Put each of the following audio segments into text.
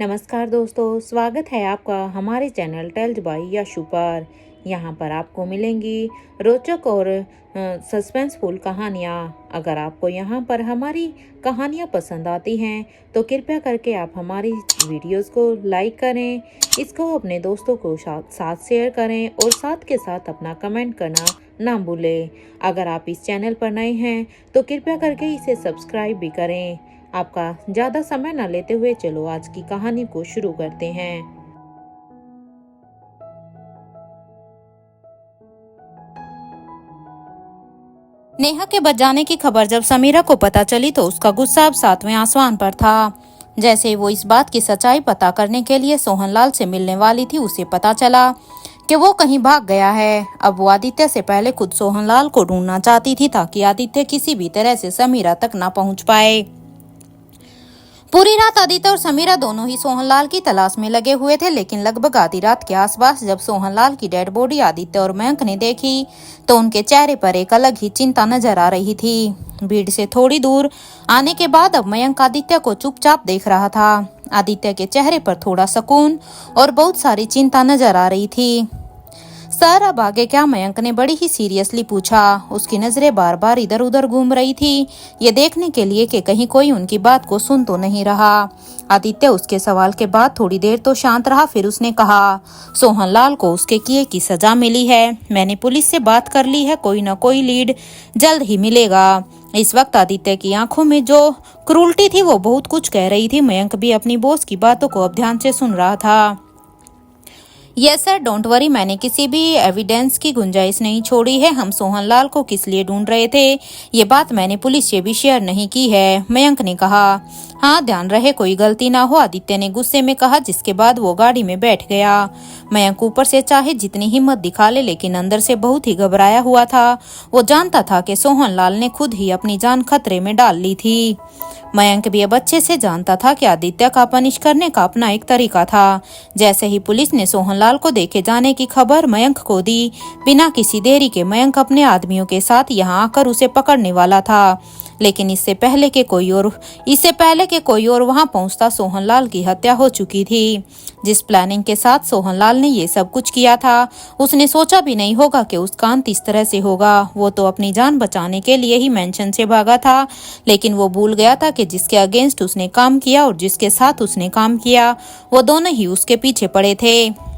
नमस्कार दोस्तों, स्वागत है आपका हमारे चैनल टेल्स बाय यशु पर। यहाँ पर आपको मिलेंगी रोचक और सस्पेंसफुल कहानियाँ। अगर आपको यहाँ पर हमारी कहानियाँ पसंद आती हैं तो कृपया करके आप हमारी वीडियोस को लाइक करें, इसको अपने दोस्तों को साथ शेयर करें और साथ के साथ अपना कमेंट करना ना भूलें। अगर आप इस चैनल पर नए हैं तो कृपया करके इसे सब्सक्राइब भी करें। आपका ज्यादा समय न लेते हुए चलो आज की कहानी को शुरू करते हैं। नेहा के बच जाने की खबर जब समीरा को पता चली तो उसका गुस्सा अब 7वें आसमान पर था। जैसे वो इस बात की सच्चाई पता करने के लिए सोहनलाल से मिलने वाली थी, उसे पता चला कि वो कहीं भाग गया है। अब वो आदित्य से पहले खुद सोहनलाल को ढूंढना चाहती थी ताकि आदित्य किसी भी तरह से समीरा तक ना पहुंच पाए। पूरी रात आदित्य और समीरा दोनों ही सोहनलाल की तलाश में लगे हुए थे, लेकिन लगभग आधी रात के आसपास जब सोहनलाल की डेड बॉडी आदित्य और मयंक ने देखी तो उनके चेहरे पर एक अलग ही चिंता नजर आ रही थी। भीड़ से थोड़ी दूर आने के बाद अब मयंक आदित्य को चुपचाप देख रहा था। आदित्य के चेहरे पर थोड़ा सुकून और बहुत सारी चिंता नजर आ रही थी। सर, अब आगे क्या? मयंक ने बड़ी ही सीरियसली पूछा। उसकी नजरें बार बार इधर उधर घूम रही थी, ये देखने के लिए कि कहीं कोई उनकी बात को सुन तो नहीं रहा। आदित्य उसके सवाल के बाद थोड़ी देर तो शांत रहा, फिर उसने कहा, सोहनलाल को उसके किए की सजा मिली है। मैंने पुलिस से बात कर ली है, कोई ना कोई लीड जल्द ही मिलेगा। इस वक्त आदित्य की आंखों में जो क्रूरटी थी वो बहुत कुछ कह रही थी। मयंक भी अपनी बॉस की बातों को अब ध्यान से सुन रहा था। यस सर, डोंट वरी, मैंने किसी भी एविडेंस की गुंजाइश नहीं छोड़ी है। हम सोहनलाल को किस लिए ढूंढ रहे थे ये बात मैंने पुलिस से भी शेयर नहीं की है, मयंक ने कहा। हाँ, ध्यान रहे कोई गलती ना हो, आदित्य ने गुस्से में कहा, जिसके बाद वो गाड़ी में बैठ गया। मयंक ऊपर से चाहे जितनी हिम्मत दिखा ले, लेकिन अंदर से बहुत ही घबराया हुआ था। वो जानता था कि सोहनलाल ने खुद ही अपनी जान खतरे में डाल ली थी। मयंक भी अब अच्छे से जानता था कि आदित्य का पनिश करने का अपना एक तरीका था। जैसे ही पुलिस ने सोहनलाल को देखे जाने की खबर मयंक को दी, बिना किसी देरी के मयंक अपने आदमियों के साथ यहाँ आकर उसे पकड़ने वाला था। लेकिन इससे पहले के कोई और वहां पहुंचता, सोहनलाल की हत्या हो चुकी थी। जिस प्लानिंग के साथ सोहनलाल ने ये सब कुछ किया था, उसने सोचा भी नहीं होगा कि उसका अंत इस तरह से होगा। वो तो अपनी जान बचाने के लिए ही मेंशन से भागा था, लेकिन वो भूल गया था कि जिसके अगेंस्ट उसने काम किया और जिसके साथ उसने काम किया, वो दोनों ही उसके पीछे पड़े थे।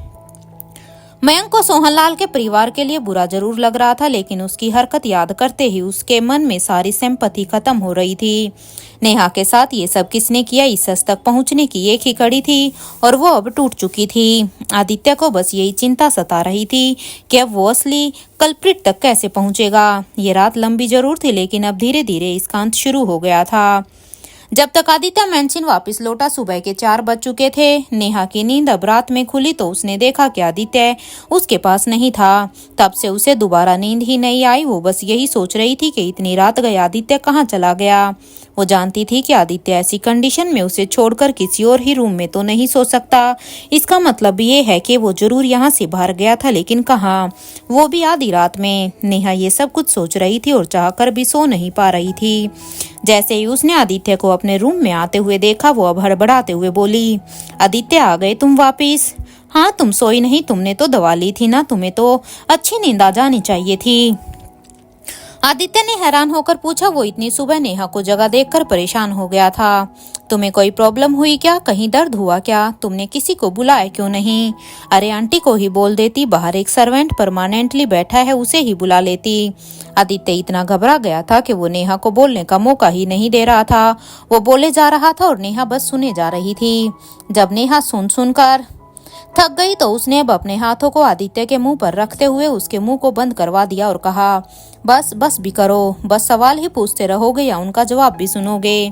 मयंक को सोहनलाल के परिवार के लिए बुरा जरूर लग रहा था, लेकिन उसकी हरकत याद करते ही उसके मन में सारी सिंपैथी खत्म हो रही थी। नेहा के साथ ये सब किसने किया, इस हद तक पहुंचने की एक ही कड़ी थी और वो अब टूट चुकी थी। आदित्य को बस यही चिंता सता रही थी कि अब वो असली कल्प्रिट तक कैसे पहुंचेगा। ये रात लंबी जरूर थी, लेकिन अब धीरे धीरे इसका अंत शुरू हो गया था। जब तक आदित्य मेंशन वापस लौटा, सुबह के 4 बज चुके थे। नेहा की नींद अब रात में खुली तो उसने देखा कि आदित्य उसके पास नहीं था। तब से उसे दोबारा नींद ही नहीं आई। वो बस यही सोच रही थी कि इतनी रात गए आदित्य कहाँ चला गया। वो जानती थी कि आदित्य ऐसी कंडीशन में उसे छोड़कर किसी और ही रूम में तो नहीं सो सकता। इसका मतलब ये है कि वो जरूर यहाँ से बाहर गया था, लेकिन कहाँ, वो भी आधी रात में। नेहा ये सब कुछ सोच रही थी और चाहकर भी सो नहीं पा रही थी। जैसे ही उसने आदित्य को अपने रूम में आते हुए देखा, वो अब हड़बड़ाते हुए बोली, आदित्य आ गए तुम वापिस? हाँ, तुम सोई नहीं, तुमने तो दवा ली थी ना, तुम्हें तो अच्छी नींद आ जानी चाहिए थी। आदित्य ने हैरान होकर पूछा। वो इतनी सुबह नेहा को जगह देखकर परेशान हो गया था। तुम्हें कोई प्रॉब्लम हुई क्या? कहीं दर्द हुआ क्या? तुमने किसी को बुलाया क्यों नहीं? अरे आंटी को ही बोल देती, बाहर एक सर्वेंट परमानेंटली बैठा है, उसे ही बुला लेती। आदित्य इतना घबरा गया था कि वो नेहा को बोलने का मौका ही नहीं दे रहा था। वो बोले जा रहा था और नेहा बस सुने जा रही थी। जब नेहा सुनकर थक गई तो उसने अब अपने हाथों को आदित्य के मुंह पर रखते हुए उसके मुंह को बंद करवा दिया और कहा, बस भी करो, बस सवाल ही पूछते रहोगे या उनका जवाब भी सुनोगे।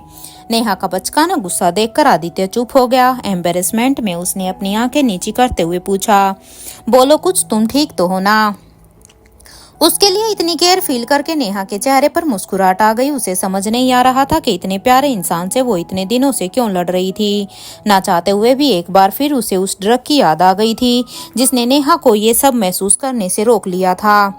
नेहा का बचकाना गुस्सा देखकर आदित्य चुप हो गया। एम्बेरसमेंट में उसने अपनी आंखें नीची करते हुए पूछा, बोलो कुछ, तुम ठीक तो हो ना? उसके लिए इतनी केयर फील करके नेहा के चेहरे पर मुस्कुराहट आ गई। उसे समझ नहीं आ रहा था कि इतने प्यारे इंसान से वो इतने दिनों से क्यों लड़ रही थी। ना चाहते हुए भी एक बार फिर उसे उस ड्रग की याद आ गई थी जिसने नेहा को ये सब महसूस करने से रोक लिया था,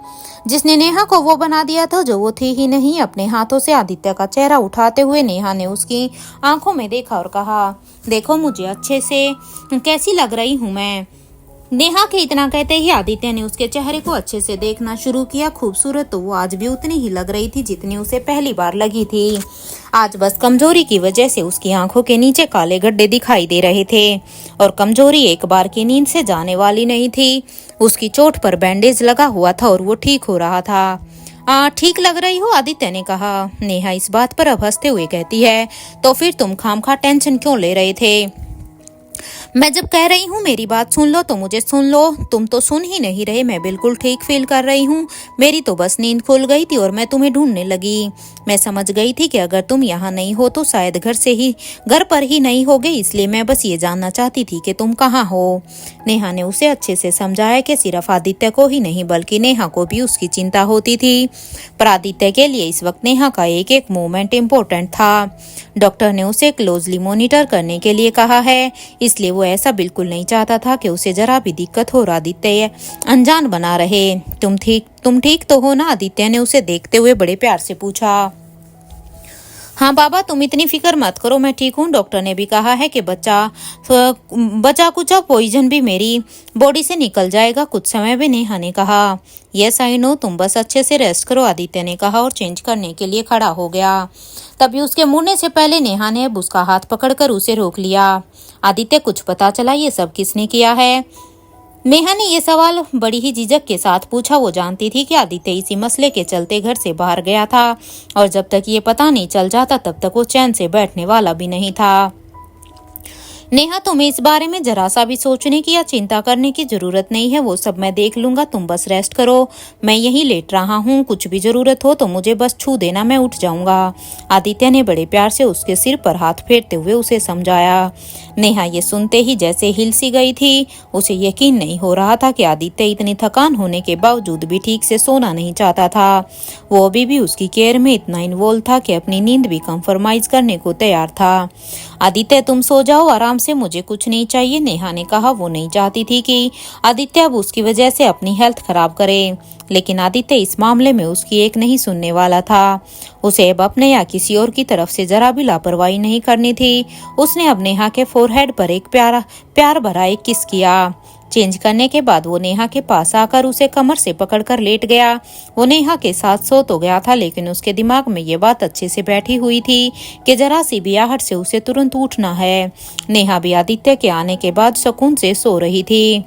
जिसने नेहा को वो बना दिया था जो वो थी ही नहीं। अपने हाथों से आदित्य का चेहरा उठाते हुए नेहा ने उसकी आंखों में देखा और कहा, देखो मुझे अच्छे से, कैसी लग रही हूँ मैं। नेहा के इतना कहते ही आदित्य ने उसके चेहरे को अच्छे से देखना शुरू किया। खूबसूरत तो वो आज भी उतनी ही लग रही थी जितनी उसे पहली बार लगी थी। आज बस कमजोरी की वजह से उसकी आंखों के नीचे काले गड्ढे दिखाई दे रहे थे और कमजोरी एक बार की नींद से जाने वाली नहीं थी। उसकी चोट पर बैंडेज लगा हुआ था और वो ठीक हो रहा था। ठीक लग रही हो, आदित्य ने कहा। नेहा इस बात पर अब हंसते हुए कहती है, तो फिर तुम खामखा टेंशन क्यों ले रहे थे? मैं जब कह रही हूँ मेरी बात सुन लो तो मुझे सुन लो। तुम तो सुन ही नहीं रहे। मैं बिल्कुल ठीक फील कर रही हूँ। मेरी तो बस नींद खुल गई थी और मैं तुम्हें ढूंढने लगी। मैं समझ गई थी कि अगर तुम यहाँ नहीं हो तो शायद घर पर ही नहीं होगे, इसलिए मैं बस ये जानना चाहती थी कि तुम कहाँ हो। नेहा ने उसे अच्छे से समझाया कि सिर्फ आदित्य को ही नहीं बल्कि नेहा को भी उसकी चिंता होती थी। पर आदित्य के लिए इस वक्त नेहा का एक एक मोमेंट इम्पोर्टेंट था। डॉक्टर ने उसे क्लोजली मॉनिटर करने के लिए कहा है, इसलिए वो ऐसा बिल्कुल नहीं चाहता था कि उसे जरा भी दिक्कत हो। आदित्य अनजान बना रहे। तुम ठीक तो हो ना? आदित्य ने उसे देखते हुए बड़े प्यार से पूछा। हाँ बाबा, तुम इतनी फिक्र मत करो, मैं ठीक हूँ। डॉक्टर ने भी कहा है कि बचा कुचा पॉइजन भी मेरी बॉडी से निकल जाएगा कुछ समय में। नेहा ने कहा, यस आई नो, तुम बस अच्छे से रेस्ट करो, आदित्य ने कहा और चेंज करने के लिए खड़ा हो गया। तभी उसके मुड़ने से पहले नेहा ने अब उसका हाथ पकड़कर उसे रोक लिया। आदित्य, कुछ पता चला ये सब किसने किया है? नेहा ने ये सवाल बड़ी ही झिझक के साथ पूछा। वो जानती थी कि आदित्य इसी मसले के चलते घर से बाहर गया था और जब तक ये पता नहीं चल जाता तब तक वो चैन से बैठने वाला भी नहीं था। नेहा, तुम्हें इस बारे में जरा सा भी सोचने की या चिंता करने की जरूरत नहीं है। वो सब मैं देख लूंगा, तुम बस रेस्ट करो। मैं यहीं लेट रहा हूँ, कुछ भी जरूरत हो तो मुझे बस छू देना, मैं उठ जाऊंगा। आदित्य ने बड़े प्यार से उसके सिर पर हाथ फेरते हुए उसे समझाया। नेहा ये सुनते ही जैसे हिल सी गई थी। उसे यकीन नहीं हो रहा था कि आदित्य इतनी थकान होने के बावजूद भी ठीक से सोना नहीं चाहता था। वो अभी भी उसकी केयर में इतना इन्वॉल्व था कि अपनी नींद भी कॉम्प्रोमाइज करने को तैयार था। आदित्य, तुम सो जाओ आराम से, मुझे कुछ नहीं चाहिए, नेहा ने कहा। वो नहीं चाहती थी कि आदित्य अब उसकी वजह से अपनी हेल्थ खराब करे, लेकिन आदित्य इस मामले में उसकी एक नहीं सुनने वाला था। उसे अब अपने या किसी और की तरफ से जरा भी लापरवाही नहीं करनी थी। उसने अब नेहा के फोरहेड पर एक प्यार भरा एक किस किया। चेंज करने के बाद वो नेहा के पास आकर उसे कमर से पकड़कर लेट गया। वो नेहा के साथ सो तो गया था, लेकिन उसके दिमाग में ये बात अच्छे से बैठी हुई थी कि जरा सी भी आहट से उसे तुरंत उठना है। नेहा भी आदित्य के आने के बाद सुकून से सो रही थी।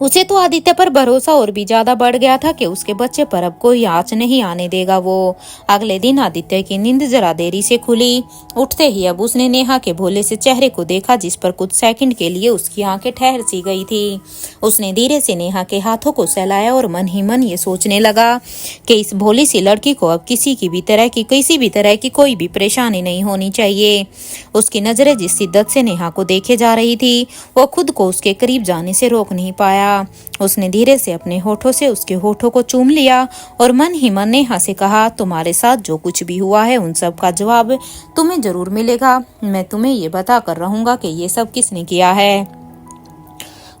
उसे तो आदित्य पर भरोसा और भी ज्यादा बढ़ गया था कि उसके बच्चे पर अब कोई आंच नहीं आने देगा। वो अगले दिन आदित्य की नींद जरा देरी से खुली। उठते ही अब उसने नेहा के भोले से चेहरे को देखा जिस पर कुछ सेकंड के लिए उसकी आंखें ठहर सी गई थी। उसने धीरे से नेहा के हाथों को सहलाया और मन ही मन ये सोचने लगा कि इस भोली सी लड़की को अब किसी भी तरह की कोई भी परेशानी नहीं होनी चाहिए। उसकी नजरें जिस शिद्दत से नेहा को देखे जा रही थी वो खुद को उसके करीब जाने से रोक नहीं पाया। उसने धीरे से अपने होठों से उसके होठों को चूम लिया और मन ही मन नेहा से कहा, तुम्हारे साथ जो कुछ भी हुआ है उन सब का जवाब तुम्हें जरूर मिलेगा। मैं तुम्हें ये बता कर रहूंगा कि ये सब किसने किया है।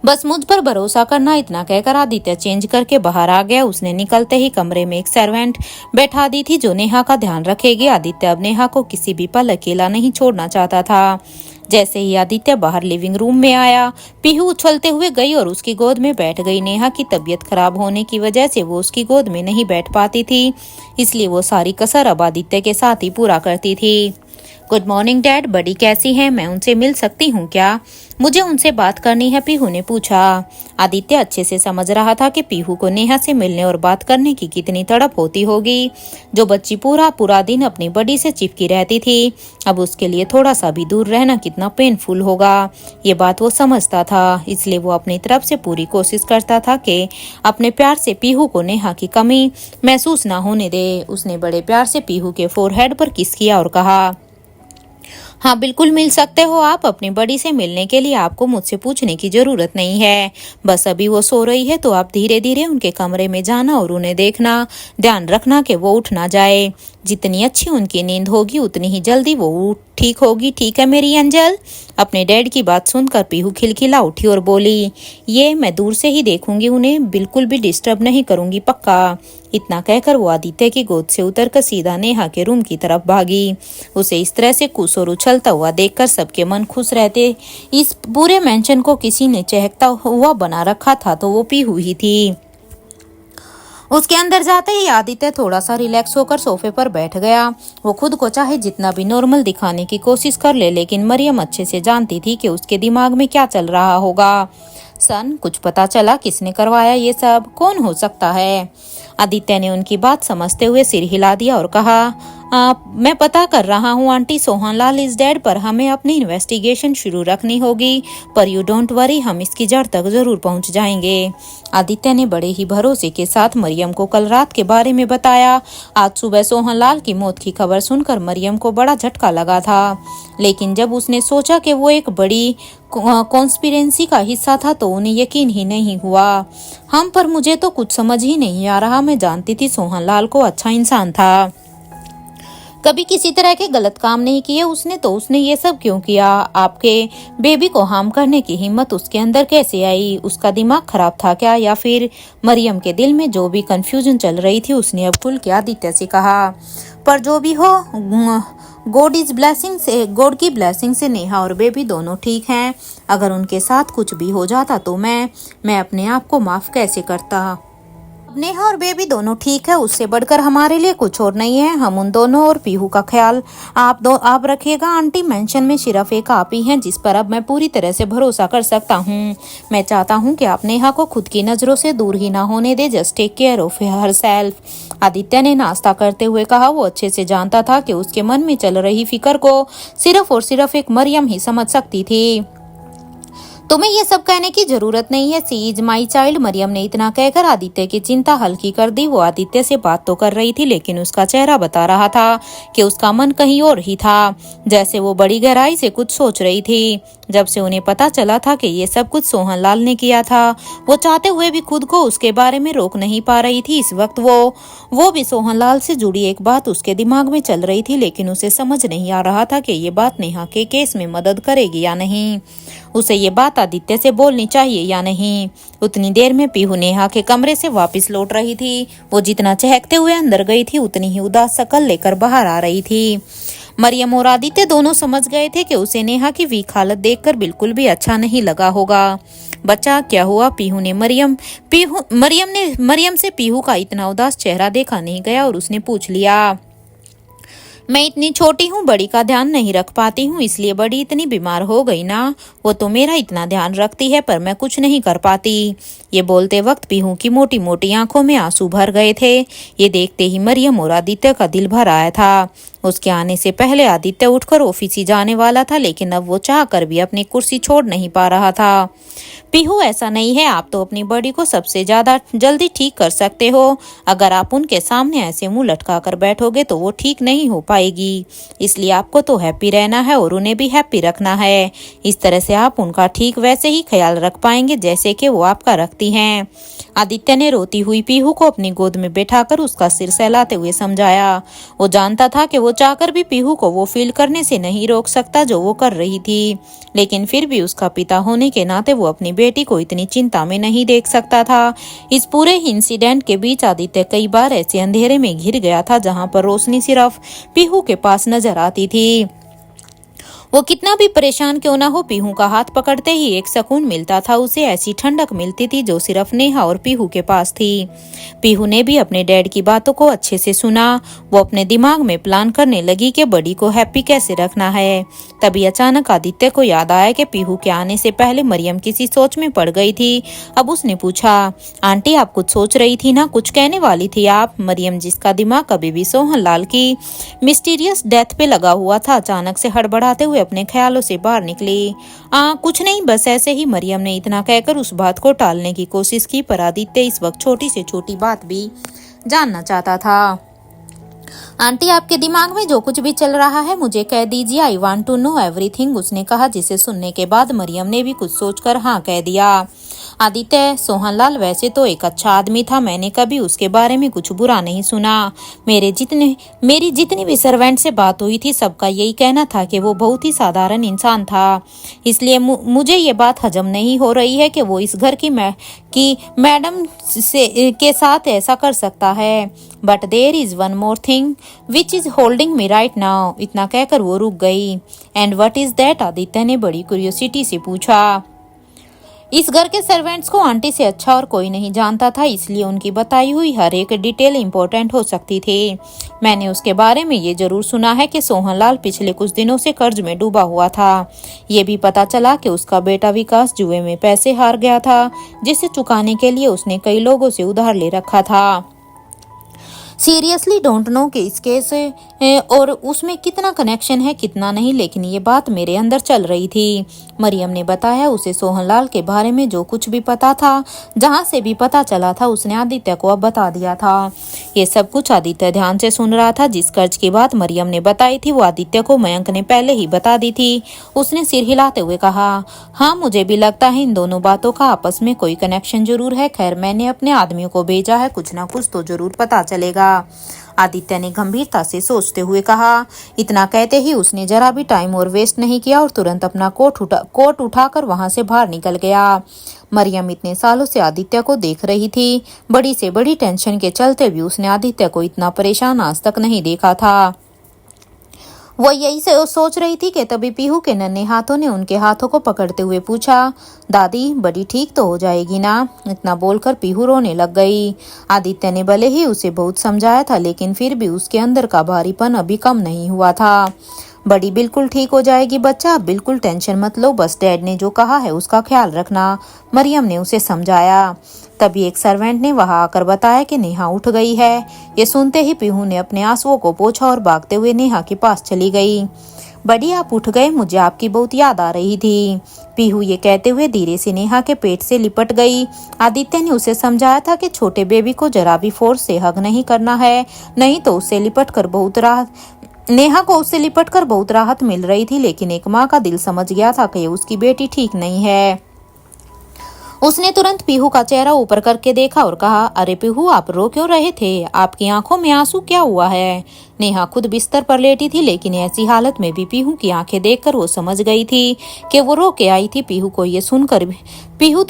बस मुझ पर भरोसा करना। इतना कहकर आदित्य चेंज करके बाहर आ गया। उसने निकलते ही कमरे में एक सर्वेंट बैठा दी थी जो नेहा का ध्यान रखेगी। आदित्य अब नेहा को किसी भी पल अकेला नहीं छोड़ना चाहता था। जैसे ही आदित्य बाहर लिविंग रूम में आया, पीहू उछलते हुए गई और उसकी गोद में बैठ गई। नेहा की तबीयत खराब होने की वजह से वो उसकी गोद में नहीं बैठ पाती थी, इसलिए वो सारी कसर अब आदित्य के साथ ही पूरा करती थी। गुड मॉर्निंग डैड, बड़ी कैसी है? मैं उनसे मिल सकती हूँ क्या? मुझे उनसे बात करनी है, पीहू ने पूछा। आदित्य अच्छे से समझ रहा था कि पीहू को नेहा से मिलने और बात करने की कितनी तड़प होती होगी। जो बच्ची पूरा दिन अपनी बड़ी से चिपकी रहती थी, अब उसके लिए थोड़ा सा भी दूर रहना कितना पेनफुल होगा, ये बात वो समझता था। इसलिए वो अपनी तरफ से पूरी कोशिश करता था कि अपने प्यार से पीहू को नेहा की कमी महसूस ना होने दे। उसने बड़े प्यार से पीहू के फोरहेड पर किस किया और कहा, हाँ बिल्कुल मिल सकते हो आप। अपनी बड़ी से मिलने के लिए आपको मुझसे पूछने की जरूरत नहीं है। बस अभी वो सो रही है तो आप धीरे धीरे उनके कमरे में जाना और उन्हें देखना, ध्यान रखना कि वो उठ ना जाए। जितनी अच्छी उनकी नींद होगी उतनी ही जल्दी वो ठीक होगी। ठीक है मेरी एंजल। अपने डैड की बात सुनकर पीहू खिलखिला उठी और बोली, ये मैं दूर से ही देखूंगी, उन्हें बिल्कुल भी डिस्टर्ब नहीं करूंगी, पक्का। इतना कहकर वो आदित्य की गोद से उतरकर सीधा नेहा के रूम की तरफ भागी। उसे इस तरह से खुश और उछलता हुआ देखकर सबके मन खुश रहते। इस पूरे मेंशन को किसी ने चहकता हुआ बना रखा था तो वो पीहू ही थी। उसके अंदर जाते ही आदित्य थोड़ा सा रिलैक्स होकर सोफे पर बैठ गया। वो खुद को चाहे जितना भी नॉर्मल दिखाने की कोशिश कर ले, लेकिन मरियम अच्छे से जानती थी कि उसके दिमाग में क्या चल रहा होगा। सन, कुछ पता चला किसने करवाया ये सब? कौन हो सकता है? आदित्य ने उनकी बात समझते हुए सिर हिला दिया और कहा, मैं पता कर रहा हूँ आंटी, सोहनलाल इज डेड, पर हमें अपनी इन्वेस्टिगेशन शुरू रखनी होगी। पर यू डोंट वरी, हम इसकी जड़ तक जरूर पहुँच जाएंगे। आदित्य ने बड़े ही भरोसे के साथ मरियम को कल रात के बारे में बताया। आज सुबह सोहनलाल की मौत की खबर सुनकर मरियम को बड़ा झटका लगा था, लेकिन जब उसने सोचा कि वो एक बड़ी कॉन्स्पिरेंसी का हिस्सा था तो उन्हें यकीन ही नहीं हुआ। हम पर मुझे तो कुछ समझ ही नहीं आ रहा। मैं जानती थी सोहनलाल को अच्छा इंसान था, कभी किसी तरह के गलत काम नहीं किए उसने, तो उसने ये सब क्यों किया? आपके बेबी को हार्म करने की हिम्मत उसके अंदर कैसे आई? उसका दिमाग खराब था क्या? या फिर मरियम के दिल में जो भी कंफ्यूजन चल रही थी उसने अब खुल के आदित्य से कहा। पर जो भी हो, गॉड की ब्लेसिंग से नेहा और बेबी दोनों ठीक हैं। अगर उनके साथ कुछ भी हो जाता तो मैं अपने आप को माफ कैसे करता। नेहा और बेबी दोनों ठीक है, उससे बढ़कर हमारे लिए कुछ और नहीं है। हम उन दोनों और पीहू का ख्याल आप रखिएगा आंटी। मेंशन में सिर्फ एक आप ही हैं जिस पर अब मैं पूरी तरह से भरोसा कर सकता हूँ। मैं चाहता हूँ कि आप नेहा को खुद की नजरों से दूर ही ना होने दे। Just take care of herself. Aditya ने नाश्ता करते हुए कहा। वो अच्छे से जानता था कि उसके मन में चल रही फिक्र को सिर्फ और सिर्फ एक मरियम ही समझ सकती थी। तुम्हें ये सब कहने की जरूरत नहीं है, सी इज माई चाइल्ड। मरियम ने इतना कहकर आदित्य की चिंता हल्की कर दी। वो आदित्य से बात तो कर रही थी, लेकिन उसका चेहरा बता रहा था कि उसका मन कहीं और ही था, जैसे वो बड़ी गहराई से कुछ सोच रही थी। जब से उन्हें पता चला था कि ये सब कुछ सोहनलाल ने किया था, वो चाहते हुए भी खुद को उसके बारे में रोक नहीं पा रही थी। इस वक्त वो भी सोहनलाल से जुड़ी एक बात उसके दिमाग में चल रही थी, लेकिन उसे समझ नहीं आ रहा था कि ये बात नेहा के केस में मदद करेगी या नहीं। उसे ये बात आदित्य से बोलनी चाहिए या नहीं। उतनी देर में पीहू नेहा के कमरे से वापस लौट रही थी। वो जितना चहकते हुए अंदर गई थी उतनी ही उदास शक्ल लेकर बाहर आ रही थी। मरियम और आदित्य दोनों समझ गए थे कि उसे नेहा की वीक हालत देखकर बिल्कुल भी अच्छा नहीं लगा होगा। बच्चा, क्या हुआ? मरियम से पीहू का इतना उदास चेहरा देखा नहीं गया और उसने पूछ लिया। मैं इतनी छोटी हूँ, बड़ी का ध्यान नहीं रख पाती हूँ, इसलिए बड़ी इतनी बीमार हो गई ना। वो तो मेरा इतना ध्यान रखती है पर मैं कुछ नहीं कर पाती। ये बोलते वक्त पीहू की मोटी मोटी आंखों में आंसू भर गए थे। ये देखते ही मरियम और आदित्य का दिल भर आया था। उसके आने से पहले आदित्य उठकर ऑफिस ही जाने वाला था, लेकिन अब वो चाह कर भी अपनी कुर्सी छोड़ नहीं पा रहा था। पीहू, ऐसा नहीं है, आप तो अपनी बॉडी को सबसे ज्यादा जल्दी ठीक कर सकते हो। अगर आप उनके सामने ऐसे मुंह लटका कर बैठोगे तो वो ठीक नहीं हो पाएगी। इसलिए आपको तो हैप्पी रहना है और उन्हें भी हैप्पी रखना है। इस तरह से आप उनका ठीक वैसे ही ख्याल रख पाएंगे जैसे कि वो आपका रखती हैं। आदित्य ने रोती हुई पीहू को अपनी गोद में बैठाकर उसका सिर सहलाते हुए समझाया। वो जानता था कि वो चाहकर भी पीहू को वो फील करने से नहीं रोक सकता जो वो कर रही थी, लेकिन फिर भी उसका पिता होने के नाते वो अपनी बेटी को इतनी चिंता में नहीं देख सकता था। इस पूरे इंसिडेंट के बीच आदित्य कई बार ऐसे अंधेरे में घिर गया था जहां पर रोशनी सिर्फ पीहू के पास नजर आती थी। वो कितना भी परेशान क्यों ना हो, पीहू का हाथ पकड़ते ही एक सुकून मिलता था। उसे ऐसी ठंडक मिलती थी जो सिर्फ नेहा और पीहू के पास थी। पीहू ने भी अपने डैड की बातों को अच्छे से सुना। वो अपने दिमाग में प्लान करने लगी कि बड़ी को हैप्पी कैसे रखना है। तभी अचानक आदित्य को याद आया कि पीहू के आने से पहले मरियम किसी सोच में पड़ गई थी। अब उसने पूछा, आंटी आप कुछ सोच रही थी ना, कुछ कहने वाली थी आप? मरियम, जिसका दिमाग कभी भी सोहनलाल की मिस्टीरियस डेथ पे लगा हुआ था, अचानक से हड़बड़ाते हुए अपने ख्यालों से बाहर निकली। कुछ नहीं, बस ऐसे ही। मरियम ने इतना कहकर उस बात को टालने की कोशिश की, पर आदित्य इस वक्त छोटी से छोटी बात भी जानना चाहता था। आंटी, आपके दिमाग में जो कुछ भी चल रहा है मुझे कह दीजिए। I want to know everything, उसने कहा, जिसे सुनने के बाद मरियम ने भी कुछ सोचकर हाँ कह दिया। आदित्य, सोहनलाल वैसे तो एक अच्छा आदमी था, मैंने कभी उसके बारे में कुछ बुरा नहीं सुना। मेरी जितनी भी सर्वेंट से बात हुई थी सबका यही कहना था कि वो बहुत ही साधारण इंसान था। इसलिए मुझे ये बात हजम नहीं हो रही है कि वो इस घर की मैडम के साथ ऐसा कर सकता है। But there is one more thing which is holding me right now. इतना कहकर वो रुक गई। And what is that? Aditya ने बड़ी क्यूरियोसिटी से पूछा। इस घर के सर्वेंट्स को आंटी से अच्छा और कोई नहीं जानता था, इसलिए उनकी बताई हुई हर एक डिटेल इम्पोर्टेंट हो सकती थी। मैंने उसके बारे में ये जरूर सुना है कि सोहनलाल पिछले कुछ दिनों से कर्ज में डूबा हुआ था। ये भी पता चला कि उसका बेटा विकास जुए में पैसे हार गया था, जिसे चुकाने के लिए उसने कई लोगों से उधार ले रखा था। सीरियसली डोंट नो कि इस केस और उसमें कितना कनेक्शन है कितना नहीं, लेकिन ये बात मेरे अंदर चल रही थी। मरियम ने बताया उसे सोहनलाल के बारे में जो कुछ भी पता था, जहाँ से भी पता चला था उसने आदित्य को अब बता दिया था। ये सब कुछ आदित्य ध्यान से सुन रहा था। जिस कर्ज की बात मरियम ने बताई थी वो आदित्य को मयंक ने पहले ही बता दी थी। उसने सिर हिलाते हुए कहा, हाँ मुझे भी लगता है इन दोनों बातों का आपस में कोई कनेक्शन जरूर है। खैर मैंने अपने आदमियों को भेजा है, कुछ ना कुछ तो जरूर पता चलेगा। आदित्य ने गंभीरता से सोचते हुए कहा। इतना कहते ही उसने जरा भी टाइम और वेस्ट नहीं किया और तुरंत अपना कोट उठाकर वहां से बाहर निकल गया। मरियम इतने सालों से आदित्य को देख रही थी। बड़ी से बड़ी टेंशन के चलते भी उसने आदित्य को इतना परेशान आज तक नहीं देखा था। वो यही से सोच रही थी कि तभी पीहू के नन्हे हाथों ने उनके हाथों को पकड़ते हुए पूछा, दादी बड़ी ठीक तो हो जाएगी ना? इतना बोलकर पीहू रोने लग गई। आदित्य ने भले ही उसे बहुत समझाया था, लेकिन फिर भी उसके अंदर का भारीपन अभी कम नहीं हुआ था। बड़ी बिल्कुल ठीक हो जाएगी बच्चा, बिल्कुल टेंशन मत लो, बस डैड ने जो कहा है उसका ख्याल रखना, मरियम ने उसे समझाया। तभी एक सर्वेंट ने वहां आकर बताया कि नेहा उठ गई है। ये सुनते ही पीहू ने अपने आंसुओं को पोंछा और भागते हुए नेहा के पास चली गई। बड़ी आप उठ गए, मुझे आपकी बहुत याद आ रही थी। पीहू ये कहते हुए धीरे से नेहा के पेट से लिपट गई। आदित्य ने उसे समझाया था कि छोटे बेबी को जरा भी फोर्स से हग नहीं करना है, नहीं तो नेहा को उससे लिपटकर बहुत राहत मिल रही थी। लेकिन एक माँ का दिल समझ गया था कि उसकी बेटी ठीक नहीं है। उसने तुरंत पीहू का चेहरा ऊपर करके देखा और कहा, अरे पीहू आप रो क्यों रहे थे? आपकी आंखों में आंसू क्या हुआ है? नेहा खुद बिस्तर पर लेटी थी, लेकिन ऐसी हालत में भी पीहू की आंखें देखकर वो समझ गई थी कि वो रो के आई थी। पीहू तो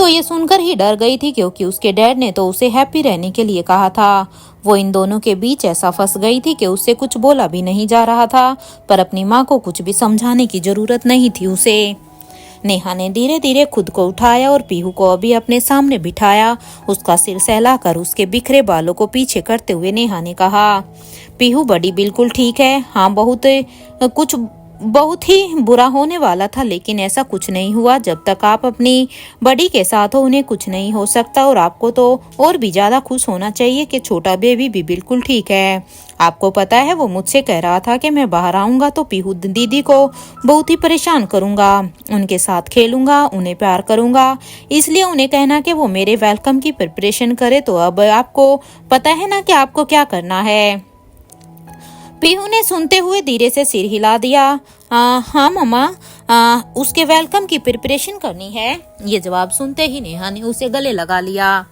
ये सुनकर ही डर गई थी, क्योंकि उसके डैड ने तो उसे हैप्पी रहने के लिए कहा था। वो इन दोनों के बीच ऐसा फंस गई थी कि उससे कुछ बोला भी नहीं जा रहा था, पर अपनी माँ को कुछ भी समझाने की जरूरत नहीं थी उसे। नेहा ने धीरे धीरे खुद को उठाया और पीहू को अभी अपने सामने बिठाया। उसका सिर सहलाकर उसके बिखरे बालों को पीछे करते हुए नेहा ने कहा, पीहू बड़ी बिल्कुल ठीक है। हाँ बहुत ही बुरा होने वाला था, लेकिन ऐसा कुछ नहीं हुआ। जब तक आप अपनी बड़ी के साथ हो उन्हें कुछ नहीं हो सकता, और आपको तो और भी ज्यादा खुश होना चाहिए कि छोटा बेबी भी बिल्कुल ठीक है। आपको पता है वो मुझसे कह रहा था कि मैं बाहर आऊंगा तो पीहू दीदी को बहुत ही परेशान करूंगा, उनके साथ खेलूंगा, उन्हें प्यार करूंगा, इसलिए उन्हें कहना कि वो मेरे वेलकम की प्रिपरेशन करे। तो अब आपको पता है ना कि आपको क्या करना है। पीहू ने सुनते हुए धीरे से सिर हिला दिया। हाँ मम्मा, उसके वेलकम की प्रिपरेशन करनी है। ये जवाब सुनते ही नेहा ने उसे गले लगा लिया।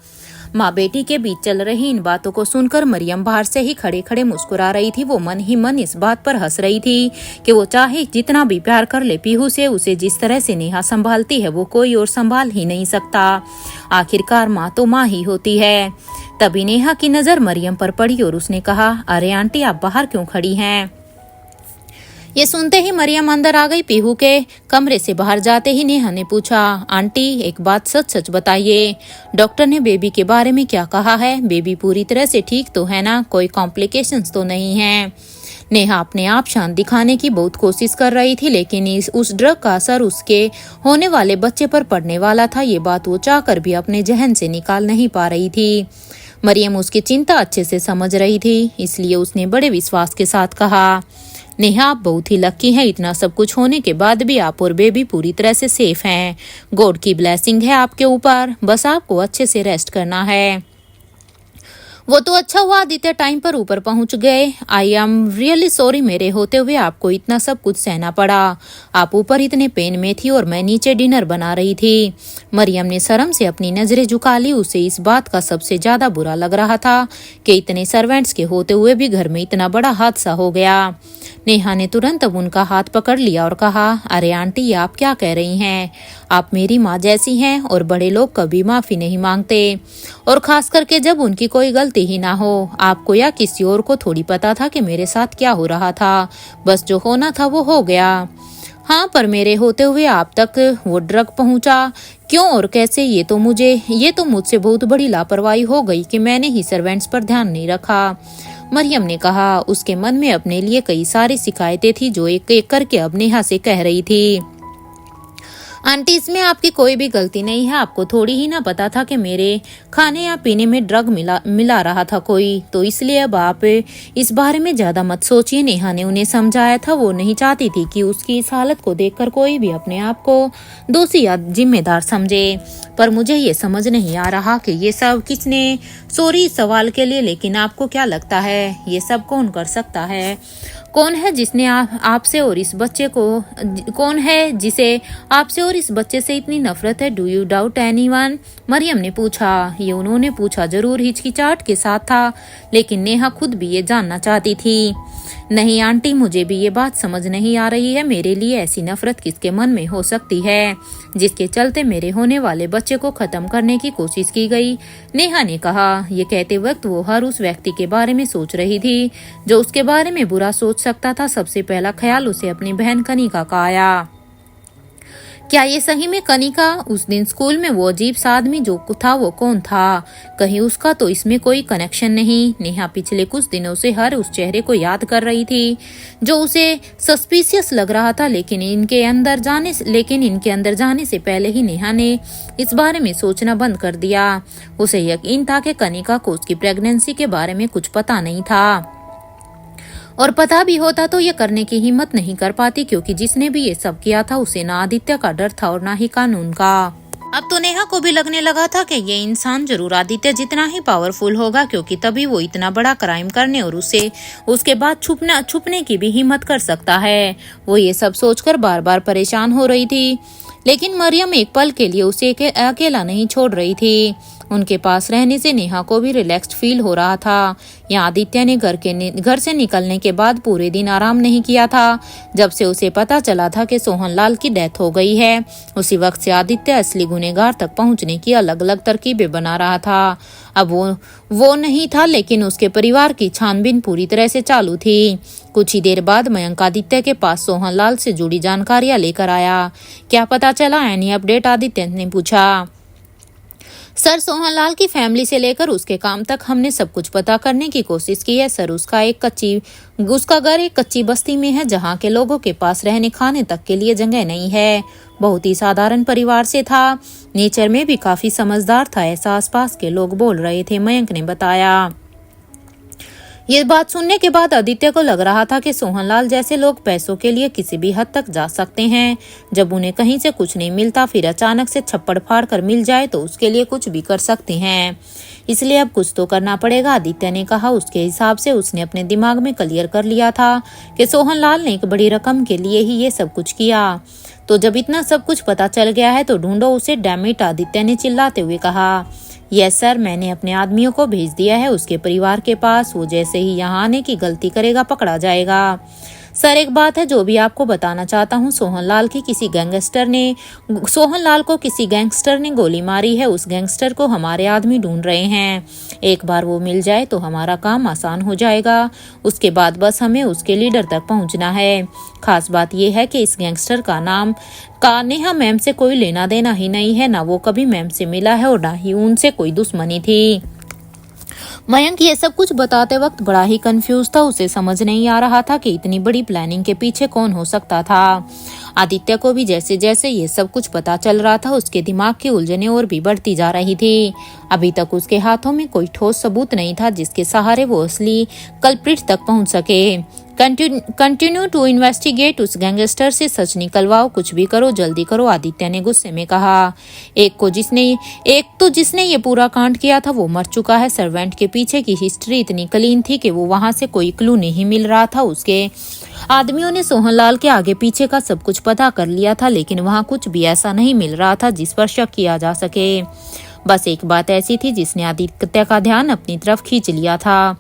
माँ बेटी के बीच चल रही इन बातों को सुनकर मरियम बाहर से ही खड़े खड़े मुस्कुरा रही थी। वो मन ही मन इस बात पर हंस रही थी कि वो चाहे जितना भी प्यार कर ले पीहू से, उसे जिस तरह से नेहा संभालती है वो कोई और संभाल ही नहीं सकता। आखिरकार माँ तो माँ ही होती है। तभी नेहा की नजर मरियम पर पड़ी और उसने कहा, अरे आंटी आप बाहर क्यों खड़ी हैं? ये सुनते ही मरियम अंदर आ गई। पीहू के कमरे से बाहर जाते ही नेहा ने पूछा, आंटी एक बात सच सच बताइए, डॉक्टर ने बेबी के बारे में क्या कहा है? बेबी पूरी तरह से ठीक तो है ना? कोई कॉम्प्लिकेशंस तो नहीं है? नेहा अपने आप शांत दिखाने की बहुत कोशिश कर रही थी, लेकिन उस ड्रग का असर उसके होने वाले बच्चे पर पड़ने वाला था। ये बात वो चाहकर भी अपने जहन से निकाल नहीं पा रही थी। मरियम उसकी चिंता अच्छे से समझ रही थी, इसलिए उसने बड़े विश्वास के साथ कहा, नेहा आप बहुत ही लकी हैं। इतना सब कुछ होने के बाद भी आप और बेबी पूरी तरह से सेफ हैं। गॉड की ब्लेसिंग है आपके ऊपर, बस आपको अच्छे से रेस्ट करना है। वो तो अच्छा हुआ आदित्य टाइम पर ऊपर पहुंच गए। आई एम रियली सॉरी, मेरे होते हुए आपको इतना सब कुछ सहना पड़ा। आप ऊपर इतने पेन में थी और मैं नीचे डिनर बना रही थी। मरियम ने शर्म से अपनी नजरें झुका ली। उसे इस बात का सबसे ज्यादा बुरा लग रहा था कि इतने सर्वेंट्स के होते हुए भी घर में इतना बड़ा हादसा हो गया। नेहा ने तुरंत अब उनका हाथ पकड़ लिया और कहा, अरे आंटी, आप क्या कह रही हैं? आप मेरी माँ जैसी हैं और बड़े लोग कभी माफी नहीं मांगते, और खास करके जब उनकी कोई गलती ही ना हो। आपको या किसी और को थोड़ी पता था कि मेरे साथ क्या हो रहा था। बस जो होना था वो हो गया। हाँ, पर मेरे होते हुए आप तक वो ड्रग पहुंचा क्यों और कैसे, ये तो मुझसे बहुत बड़ी लापरवाही हो गई कि मैंने ही सर्वेंट्स पर ध्यान नहीं रखा। मरियम ने कहा। उसके मन में अपने लिए कई सारी शिकायतें थी जो एक एक करके अब नेहा से कह रही थी। आंटी, इसमें आपकी कोई भी गलती नहीं है। आपको थोड़ी ही ना पता था कि मेरे खाने या पीने में ड्रग मिला रहा था कोई, तो इसलिए अब आप इस बारे में ज्यादा मत सोचिए। नेहा ने उन्हें समझाया था। वो नहीं चाहती थी कि उसकी इस हालत को देखकर कोई भी अपने आप को दोषी या जिम्मेदार समझे। पर मुझे ये समझ नहीं आ रहा कि ये सब किसने। सॉरी इस सवाल के लिए, लेकिन आपको क्या लगता है ये सब कौन कर सकता है? कौन है जिसने आपसे और इस बच्चे को, कौन है जिसे आपसे और इस बच्चे से इतनी नफरत है? Do you doubt anyone? Mariam ने पूछा। ये उन्होंने पूछा जरूर हिचकिचाहट के साथ था, लेकिन नेहा खुद भी ये जानना चाहती थी। नहीं आंटी, मुझे भी ये बात समझ नहीं आ रही है। मेरे लिए ऐसी नफरत किसके मन में हो सकती है जिसके चलते मेरे होने वाले बच्चे को खत्म करने की कोशिश की गई? नेहा ने कहा। ये कहते वक्त वो हर उस व्यक्ति के बारे में सोच रही थी जो उसके बारे में बुरा सोच सकता था। सबसे पहला ख्याल उसे अपनी बहन कनिका का आया। क्या ये सही में कनिका? उस दिन स्कूल में वो अजीब सा आदमी जो था वो कौन था? कहीं उसका तो इसमें कोई कनेक्शन नहीं? नेहा पिछले कुछ दिनों से हर उस चेहरे को याद कर रही थी जो उसे सस्पिशियस लग रहा था, लेकिन इनके अंदर जाने से पहले ही नेहा ने इस बारे में सोचना बंद कर दिया। उसे यकीन था कि कनिका को उसकी प्रेगनेंसी के बारे में कुछ पता नहीं था, और पता भी होता तो ये करने की हिम्मत नहीं कर पाती, क्योंकि जिसने भी ये सब किया था उसे ना आदित्य का डर था और ना ही कानून का। अब तो नेहा को भी लगने लगा था कि ये इंसान जरूर आदित्य जितना ही पावरफुल होगा, क्योंकि तभी वो इतना बड़ा क्राइम करने और उसके बाद छुपने की भी हिम्मत कर सकता है। वो ये सब सोचकर बार बार परेशान हो रही थी, लेकिन मरियम एक पल के लिए उसे अकेला नहीं छोड़ रही थी। उनके पास रहने से नेहा को भी रिलैक्स्ड फील हो रहा था। यहाँ आदित्य ने घर से निकलने के बाद पूरे दिन आराम नहीं किया था। जब से उसे पता चला था कि सोहनलाल की डेथ हो गई है, उसी वक्त से आदित्य असली गुनहगार तक पहुंचने की अलग अलग तरकीबें बना रहा था। अब वो नहीं था, लेकिन उसके परिवार की छानबीन पूरी तरह से चालू थी। कुछ ही देर बाद मयंक आदित्य के पास सोहनलाल से जुड़ी जानकारियां लेकर आया। क्या पता चला? Any update? आदित्य ने पूछा। सर, सोहनलाल की फैमिली से लेकर उसके काम तक हमने सब कुछ पता करने की कोशिश की है सर। उसका घर एक कच्ची बस्ती में है, जहाँ के लोगों के पास रहने खाने तक के लिए जगह नहीं है। बहुत ही साधारण परिवार से था, नेचर में भी काफी समझदार था, ऐसा आसपास के लोग बोल रहे थे, मयंक ने बताया। ये बात सुनने के बाद आदित्य को लग रहा था कि सोहनलाल जैसे लोग पैसों के लिए किसी भी हद तक जा सकते हैं। जब उन्हें कहीं से कुछ नहीं मिलता, फिर अचानक से छप्पड़ फाड़ कर मिल जाए तो उसके लिए कुछ भी कर सकते हैं। इसलिए अब कुछ तो करना पड़ेगा, आदित्य ने कहा। उसके हिसाब से उसने अपने दिमाग में क्लियर कर लिया था कि सोहनलाल ने एक बड़ी रकम के लिए ही ये सब कुछ किया। तो जब इतना सब कुछ पता चल गया है तो ढूंढो उसे, डैम इट, आदित्य ने चिल्लाते हुए कहा। यस सर, मैंने अपने आदमियों को भेज दिया है उसके परिवार के पास। वो जैसे ही यहाँ आने की गलती करेगा पकड़ा जाएगा। सर, एक बात है जो भी आपको बताना चाहता हूँ। सोहनलाल को किसी गैंगस्टर ने गोली मारी है। उस गैंगस्टर को हमारे आदमी ढूंढ रहे हैं। एक बार वो मिल जाए तो हमारा काम आसान हो जाएगा। उसके बाद बस हमें उसके लीडर तक पहुंचना है। खास बात यह है कि इस गैंगस्टर का नेहा मैम से कोई लेना देना ही नहीं है। ना वो कभी मैम से मिला है और ना ही उनसे कोई दुश्मनी थी। मयंक ये सब कुछ बताते वक्त बड़ा ही कंफ्यूज था। उसे समझ नहीं आ रहा था कि इतनी बड़ी प्लानिंग के पीछे कौन हो सकता था। आदित्य को भी जैसे जैसे ये सब कुछ पता चल रहा था उसके दिमाग की उलझनें और भी बढ़ती जा रही थी। अभी तक उसके हाथों में कोई ठोस सबूत नहीं था जिसके सहारे वो असली कल्प्रिट तक पहुंच सके। कंटिन्यू टू इन्वेस्टिगेट, उस गैंगस्टर से सच निकलवाओ, कुछ भी करो जल्दी करो, आदित्य ने गुस्से में कहा। एक तो जिसने ये पूरा कांड किया था वो मर चुका है। सर्वेंट के पीछे की हिस्ट्री इतनी क्लीन थी कि वो वहां से कोई क्लू नहीं मिल रहा था। उसके आदमियों ने सोहनलाल के आगे पीछे का सब कुछ पता कर लिया था, लेकिन वहां कुछ भी ऐसा नहीं मिल रहा था जिस पर शक किया जा सके। बस एक बात ऐसी थी जिसने आदित्य का ध्यान अपनी तरफ खींच लिया था।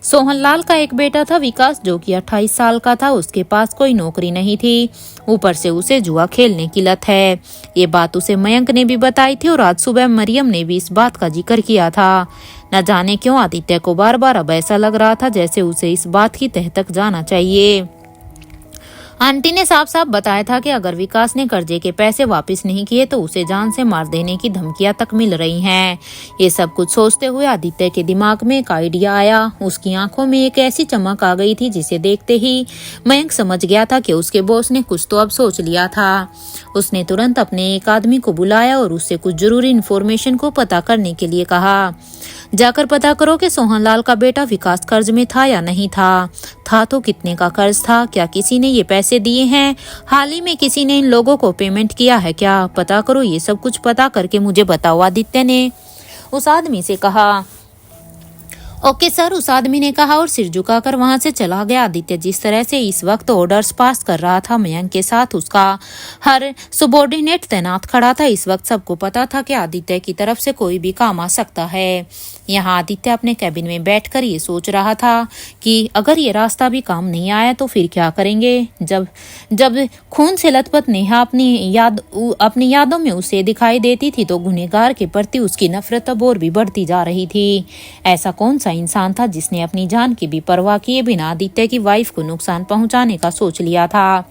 सोहनलाल का एक बेटा था विकास, जो कि 28 साल का था। उसके पास कोई नौकरी नहीं थी, ऊपर से उसे जुआ खेलने की लत है। ये बात उसे मयंक ने भी बताई थी और आज सुबह मरियम ने भी इस बात का जिक्र किया था। न जाने क्यों आदित्य को बार बार अब ऐसा लग रहा था जैसे उसे इस बात की तह तक जाना चाहिए। आंटी ने साफ साफ बताया था कि अगर विकास ने कर्जे के पैसे वापस नहीं किए तो उसे जान से मार देने की धमकियां तक मिल रही हैं। ये सब कुछ सोचते हुए आदित्य के दिमाग में एक आइडिया आया। उसकी आंखों में एक ऐसी चमक आ गई थी जिसे देखते ही मयंक समझ गया था कि उसके बॉस ने कुछ तो अब सोच लिया था। उसने तुरंत अपने एक आदमी को बुलाया और उससे कुछ जरूरी इन्फॉर्मेशन को पता करने के लिए कहा। जाकर पता करो कि सोहनलाल का बेटा विकास कर्ज में था या नहीं था तो कितने का कर्ज था, क्या किसी ने ये पैसे दिए हैं, हाल ही में किसी ने इन लोगों को पेमेंट किया है क्या, पता करो, ये सब कुछ पता करके मुझे बताओ, आदित्य ने उस आदमी से कहा। ओके सर, उस आदमी ने कहा और सिर झुकाकर वहां से चला गया। आदित्य जिस तरह से इस वक्त ऑर्डर्स पास कर रहा था, मयंक के साथ उसका हर सबॉर्डिनेट तैनात खड़ा था। इस वक्त सबको पता था कि आदित्य की तरफ से कोई भी काम आ सकता है। यहाँ आदित्य अपने कैबिन में बैठकर ये सोच रहा था कि अगर ये रास्ता भी काम नहीं आया तो फिर क्या करेंगे। जब खून से लथपथ नेहा अपनी यादों में उसे दिखाई देती थी तो गुनहगार के प्रति उसकी नफरत अब और भी बढ़ती जा रही थी। ऐसा कौन सा इंसान था जिसने अपनी जान की भी परवाह किए बिना आदित्य की वाइफ को नुकसान पहुंचाने का सोच लिया था।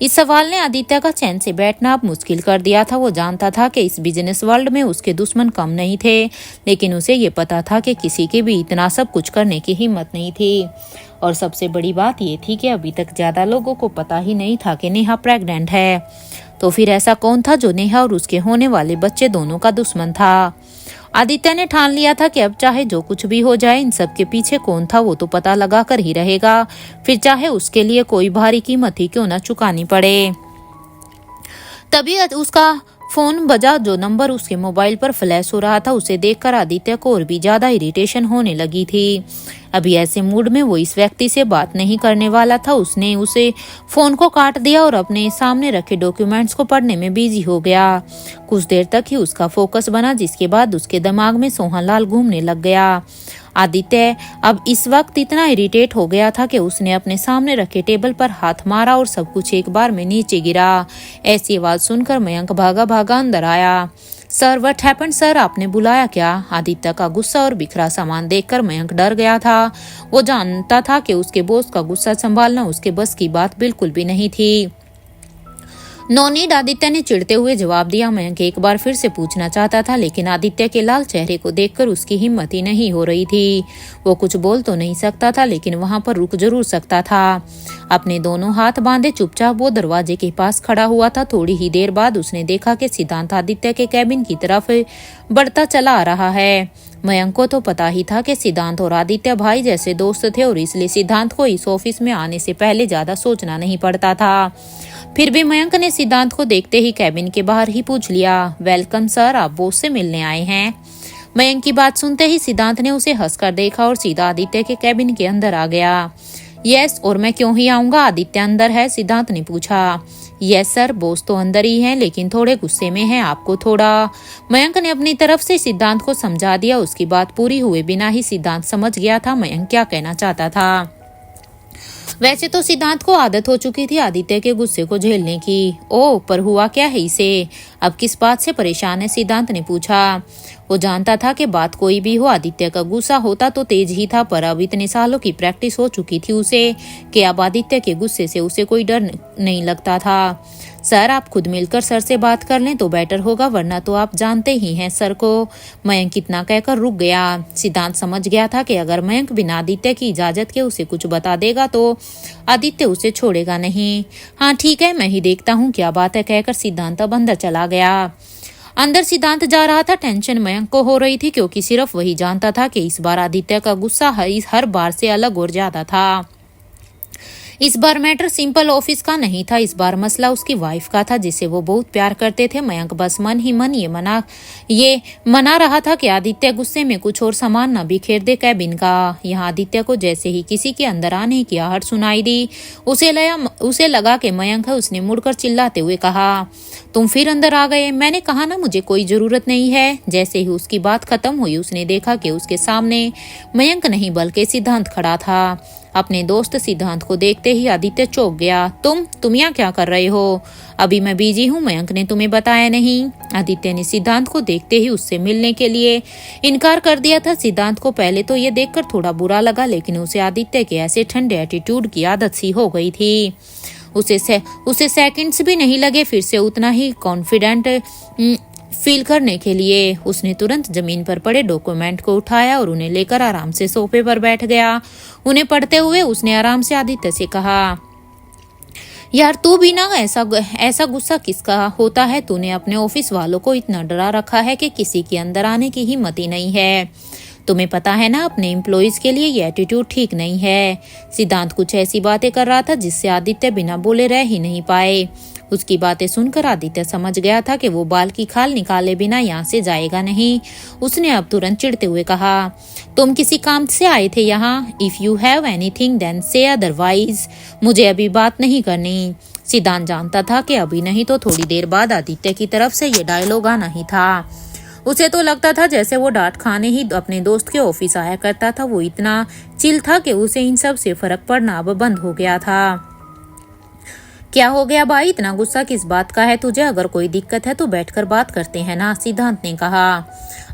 इस सवाल ने आदित्य का चैन से बैठना अब मुश्किल कर दिया था। वो जानता था कि इस बिजनेस वर्ल्ड में उसके दुश्मन कम नहीं थे, लेकिन उसे ये पता था कि किसी के भी इतना सब कुछ करने की हिम्मत नहीं थी। और सबसे बड़ी बात ये थी कि अभी तक ज्यादा लोगों को पता ही नहीं था कि नेहा प्रेग्नेंट है। तो फिर ऐसा कौन था जो नेहा और उसके होने वाले बच्चे दोनों का दुश्मन था। आदित्य ने ठान लिया था कि अब चाहे जो कुछ भी हो जाए, इन सब के पीछे कौन था वो तो पता लगा कर ही रहेगा, फिर चाहे उसके लिए कोई भारी कीमत ही क्यों न चुकानी पड़े। तभी उसका फोन बजा। जो नंबर उसके मोबाइल पर फ्लैश हो रहा था उसे देखकर आदित्य को और भी ज्यादा इरिटेशन होने लगी थी। अभी ऐसे मूड में वो इस व्यक्ति से बात नहीं करने वाला था। उसने उसे फोन को काट दिया और अपने सामने रखे डॉक्यूमेंट्स को पढ़ने में बिजी हो गया। कुछ देर तक ही उसका फोकस बना, जिसके बाद उसके दिमाग में सोहनलाल घूमने लग गया। आदित्य अब इस वक्त इतना इरिटेट हो गया था कि उसने अपने सामने रखे टेबल पर हाथ मारा और सब कुछ एक बार में नीचे गिरा। ऐसी आवाज सुनकर मयंक भागा भागा अंदर आया। सर, व्हाट हैपेंड सर, आपने बुलाया क्या? आदित्य का गुस्सा और बिखरा सामान देखकर मयंक डर गया था। वो जानता था कि उसके बॉस का गुस्सा संभालना उसके बस की बात बिल्कुल भी नहीं थी। नो नीड, आदित्य ने चिढ़ते हुए जवाब दिया। मयंक एक बार फिर से पूछना चाहता था, लेकिन आदित्य के लाल चेहरे को देखकर उसकी हिम्मत ही नहीं हो रही थी। वो कुछ बोल तो नहीं सकता था, लेकिन वहां पर रुक जरूर सकता था। अपने दोनों हाथ बांधे चुपचाप वो दरवाजे के पास खड़ा हुआ था। थोड़ी ही देर बाद उसने देखा कि सिद्धांत आदित्य के कैबिन की तरफ बढ़ता चला आ रहा है। मयंक को तो पता ही था कि सिद्धांत और आदित्य भाई जैसे दोस्त थे और इसलिए सिद्धांत को इस ऑफिस में आने से पहले ज्यादा सोचना नहीं पड़ता था। फिर भी मयंक ने सिद्धांत को देखते ही कैबिन के बाहर ही पूछ लिया, वेलकम सर, आप बॉस से मिलने आए हैं? मयंक की बात सुनते ही सिद्धांत ने उसे हंसकर देखा और सीधा आदित्य के कैबिन के अंदर आ गया। यस, और मैं क्यों ही आऊंगा, आदित्य अंदर है? सिद्धांत ने पूछा। यस सर, बॉस तो अंदर ही हैं, लेकिन थोड़े गुस्से में हैं, आपको थोड़ा। मयंक ने अपनी तरफ से सिद्धांत को समझा दिया। उसकी बात पूरी हुए बिना ही सिद्धांत समझ गया था मयंक क्या कहना चाहता था। वैसे तो सिद्धांत को आदत हो चुकी थी आदित्य के गुस्से को झेलने की। ओ, पर हुआ क्या है इसे? अब किस बात से परेशान है, सिद्धांत ने पूछा। वो जानता था कि बात कोई भी हो, आदित्य का गुस्सा होता तो तेज ही था, पर अब इतने सालों की प्रैक्टिस हो चुकी थी उसे कि अब आदित्य के गुस्से से उसे कोई डर नहीं लगता था। सर, आप खुद मिलकर सर से बात कर लें तो बेटर होगा, वरना तो आप जानते ही हैं सर को। मयंक इतना कहकर रुक गया। सिद्धांत समझ गया था कि अगर मयंक बिना आदित्य की इजाजत के उसे कुछ बता देगा तो आदित्य उसे छोड़ेगा नहीं। हाँ ठीक है, मैं ही देखता हूँ क्या बात है, कहकर सिद्धांत अब अंदर चला गया। अंदर सिद्धांत जा रहा था। टेंशन मयंक को हो रही थी, क्योंकि सिर्फ वही जानता था कि इस बार आदित्य का गुस्सा हर बार से अलग और ज्यादा था। इस बार मैटर सिंपल ऑफिस का नहीं था, इस बार मसला उसकी वाइफ का था, जिसे वो बहुत प्यार करते थे। मयंक बस मन ही मन ये मना रहा था कि आदित्य गुस्से में कुछ और सामान न बिखेर दे कैबिन का। यहाँ आदित्य को जैसे ही किसी के अंदर आने की आहट सुनाई दी, उसे लगा कि मयंक है। उसने मुड़कर चिल्लाते हुए कहा, तुम फिर अंदर आ गए? मैंने कहा ना, मुझे कोई जरूरत नहीं है। जैसे ही उसकी बात खत्म हुई, उसने देखा कि उसके सामने मयंक नहीं बल्कि सिद्धांत खड़ा था। अपने दोस्त सिद्धांत को देखते ही आदित्य चौंक गया। तुम यहाँ क्या कर रहे हो? अभी मैं बिजी हूँ, मयंक ने तुम्हें बताया नहीं? आदित्य ने सिद्धांत को देखते ही उससे मिलने के लिए इनकार कर दिया था। सिद्धांत को पहले तो ये देखकर थोड़ा बुरा लगा, लेकिन उसे आदित्य के ऐसे ठंडे एटीट्यूड की आदत सी हो गई थी। उसे सेकंड्स भी नहीं लगे फिर से उतना ही कॉन्फिडेंट फील करने के लिए। उसने तुरंत जमीन पर पड़े डॉक्यूमेंट को उठाया और उन्हें लेकर आराम से सोफे पर बैठ गया। उन्हें पढ़ते हुए उसने आराम से आदित्य से कहा, यार तू भी ना, ऐसा गुस्सा किसका होता है? तूने अपने ऑफिस वालों को इतना डरा रखा है कि किसी के अंदर आने की हिम्मत ही नहीं है। तुम्हें पता है ना, अपने एम्प्लॉइज के लिए ये एटीट्यूड ठीक नहीं है। सिद्धांत कुछ ऐसी बातें कर रहा था जिससे आदित्य बिना बोले रह ही नहीं पाए। उसकी बातें सुनकर आदित्य समझ गया था कि वो बाल की खाल निकाले बिना यहाँ से जाएगा नहीं। उसने अब तुरंत चिढ़ते हुए कहा, तुम किसी काम से आए थे यहाँ? If you have anything then say otherwise. मुझे अभी बात नहीं करनी। सिद्धांत जानता था कि अभी नहीं तो थोड़ी देर बाद आदित्य की तरफ से ये डायलॉग आना ही था। उसे तो लगता था जैसे वो डांट खाने ही अपने दोस्त के ऑफिस आया करता था। वो इतना चिल था कि उसे इन सब से फर्क पड़ना अब बंद हो गया था। क्या हो गया भाई, इतना गुस्सा किस बात का है तुझे? अगर कोई दिक्कत है तो बैठकर बात करते हैं ना, सिद्धांत ने कहा।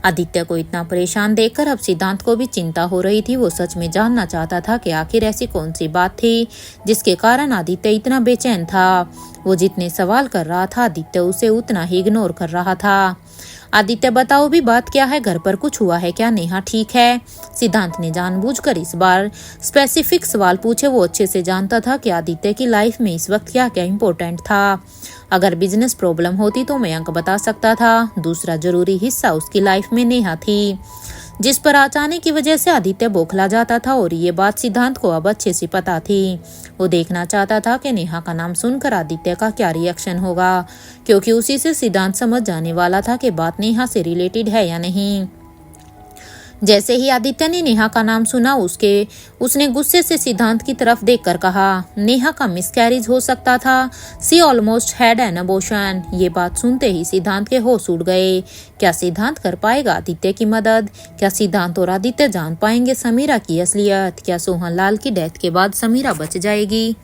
आदित्य को इतना परेशान देखकर अब सिद्धांत को भी चिंता हो रही थी। वो सच में जानना चाहता था कि आखिर ऐसी कौन सी बात थी जिसके कारण आदित्य इतना बेचैन था। वो जितने सवाल कर रहा था, आदित्य उसे उतना ही इग्नोर कर रहा था। आदित्य बताओ भी, बात क्या है? घर पर कुछ हुआ है क्या? नेहा ठीक है? सिद्धांत ने जानबूझकर इस बार स्पेसिफिक सवाल पूछे। वो अच्छे से जानता था कि आदित्य की लाइफ में इस वक्त क्या क्या इम्पोर्टेंट था। अगर बिजनेस प्रॉब्लम होती तो मयंक बता सकता था, दूसरा जरूरी हिस्सा उसकी लाइफ में नेहा थी, जिस पर अचानक की वजह से आदित्य बौखला जाता था। और ये बात सिद्धांत को अब अच्छे से पता थी। वो देखना चाहता था कि नेहा का नाम सुनकर आदित्य का क्या रिएक्शन होगा, क्योंकि उसी से सिद्धांत समझ जाने वाला था कि बात नेहा से रिलेटेड है या नहीं। जैसे ही आदित्य ने नेहा का नाम सुना, उसने गुस्से से सिद्धांत की तरफ देखकर कहा, नेहा का मिसकैरेज हो सकता था। सी ऑलमोस्ट हैड एन अबॉर्शन। ये बात सुनते ही सिद्धांत के होश उड़ गए। क्या सिद्धांत कर पाएगा आदित्य की मदद? क्या सिद्धांत और आदित्य जान पाएंगे समीरा की असलियत? क्या सोहन लाल की डेथ के बाद समीरा बच जाएगी?